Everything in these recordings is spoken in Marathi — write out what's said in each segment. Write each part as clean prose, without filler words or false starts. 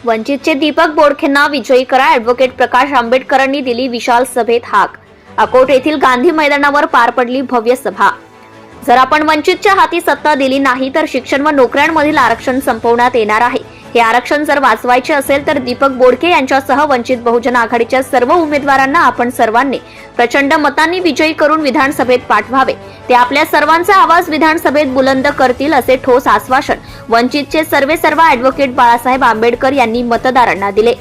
वंचितचे दीपक बोडखेंना विजयी करा, ॲडव्होकेट प्रकाश आंबेडकरांनी दिली विशाल सभेत हाक. अकोट येथील गांधी मैदानावर पार पडली भव्य सभा. जर आपण वंचितच्या हाती सत्ता दिली नाही तर शिक्षण व नोकऱ्यांमधील आरक्षण संपवण्यात येणार आहे. हे आरक्षण जर वाचवायचे असेल तर दीपक बोडखे यांच्यासह वंचित बहुजन आघाडीच्या सर्व उमेदवारांना आपण सर्वांनी प्रचंड मतांनी विजयी करून विधानसभेत पाठवावे. ते आपल्या सर्वांचा आवाज विधानसभेत बुलंद करतील असे ठोस आश्वासन वंचितचे सर्वेसर्वा ॲडव्होकेट बाळासाहेब आंबेडकर यांनी मतदारांना दिले.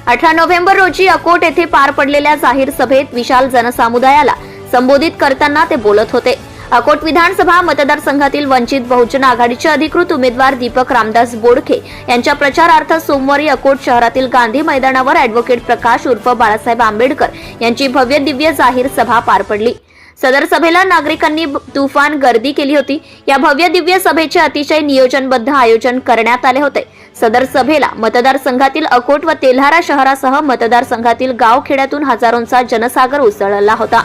18 नोव्हेंबर रोजी अकोट येथे पार पडलेल्या जाहीर सभेत विशाल जनसमुदायाला संबोधित करताना ते बोलत होते. अकोट विधानसभा मतदारसंघातील वंचित बहुजन आघाडीचे अधिकृत उमेदवार दीपक रामदास बोडखे यांच्या प्रचारार्थ सोमवारी अकोट शहरातील गांधी मैदानावर ॲडव्होकेट प्रकाश उर्फ बाळासाहेब आंबेडकर यांची भव्य दिव्य जाहीर सभा पार पडली. सदर सभेला नागरिकांनी तुफान गर्दी केली होती. या भव्य दिव्य सभेचे अतिशय नियोजनबद्ध आयोजन करण्यात आले होते. सदर सभेला मतदारसंघातील अकोट व तेल्हारा शहरासह मतदारसंघातील गावखेड्यातून हजारोंचा जनसागर उसळला होता.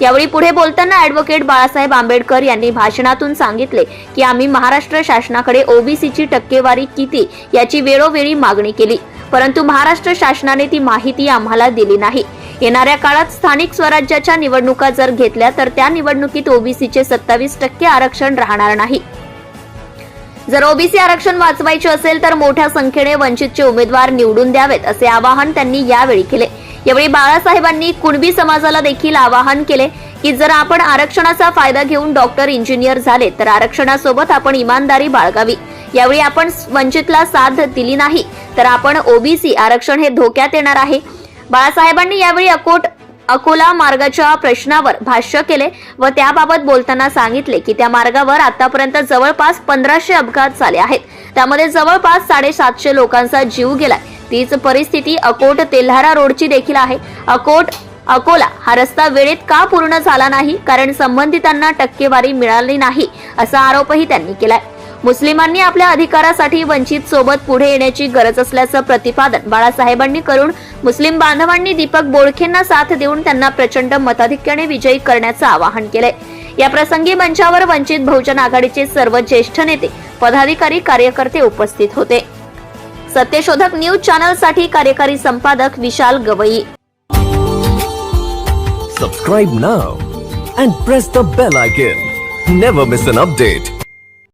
यावेळी पुढे बोलताना ॲडव्होकेट बाळासाहेब आंबेडकर यांनी भाषणातून सांगितले की आम्ही महाराष्ट्र शासनाकडे ओबीसीची टक्केवारी किती याची वेळोवेळी मागणी केली, परंतु महाराष्ट्र शासनाने ती माहिती आम्हाला दिली नाही. येणाऱ्या काळात स्थानिक स्वराज्याच्या निवडणुका जर घेतल्या तर त्या निवडणुकीत ओबीसीचे 27% आरक्षण राहणार नाही. जर ओबीसी आरक्षण वाचवायचे असेल तर मोठ्या संख्येने वंचितचे उमेदवार निवडून द्यावेत असे आवाहन त्यांनी यावेळी केले. यावेळी बाळासाहेबांनी कुणबी समाजाला देखील आवाहन केले की जर आपण आरक्षणाचा फायदा घेऊन डॉक्टर, इंजिनियर झाले तर आरक्षणासोबत आपण इमानदारी बाळगावी. यावेळी आपण वंचितला साथ दिली नाही तर आपण ओबीसी आरक्षण हे धोक्यात येणार आहे. बाळासाहेबांनी यावेळी अकोला मार्गाच्या प्रश्नावर भाष्य केले व त्याबाबत बोलताना सांगितले की त्या मार्गावर आतापर्यंत जवळपास 1500 अपघात झाले आहेत. त्यामध्ये जवळपास 750 लोकांचा जीव गेलाय. तीच परिस्थिती अकोट तेल्हारा रोडची देखील आहे. अकोला हा रस्ता वेळेत का पूर्ण झाला नाही, कारण संबंधितांना टक्केवारी मिळाली नाही असा आरोपही त्यांनी केलाय. मुस्लिमांनी आपल्या अधिकारासाठी वंचित सोबत पुढे येण्याची गरज असल्याचं प्रतिपादन बाळासाहेबांनी करून मुस्लिम बांधवांनी दीपक बोडखेंना साथ देऊन त्यांना प्रचंड मताधिक्याने विजयी करण्याचं आवाहन केलंय. या प्रसंगी मंचावर वंचित बहुजन आघाडीचे सर्व ज्येष्ठ नेते, पदाधिकारी, कार्यकर्ते उपस्थित होते. सत्यशोधक न्यूज चॅनल साठी कार्यकारी संपादक विशाल Gavai. Subscribe now and press the bell icon. Never miss an update.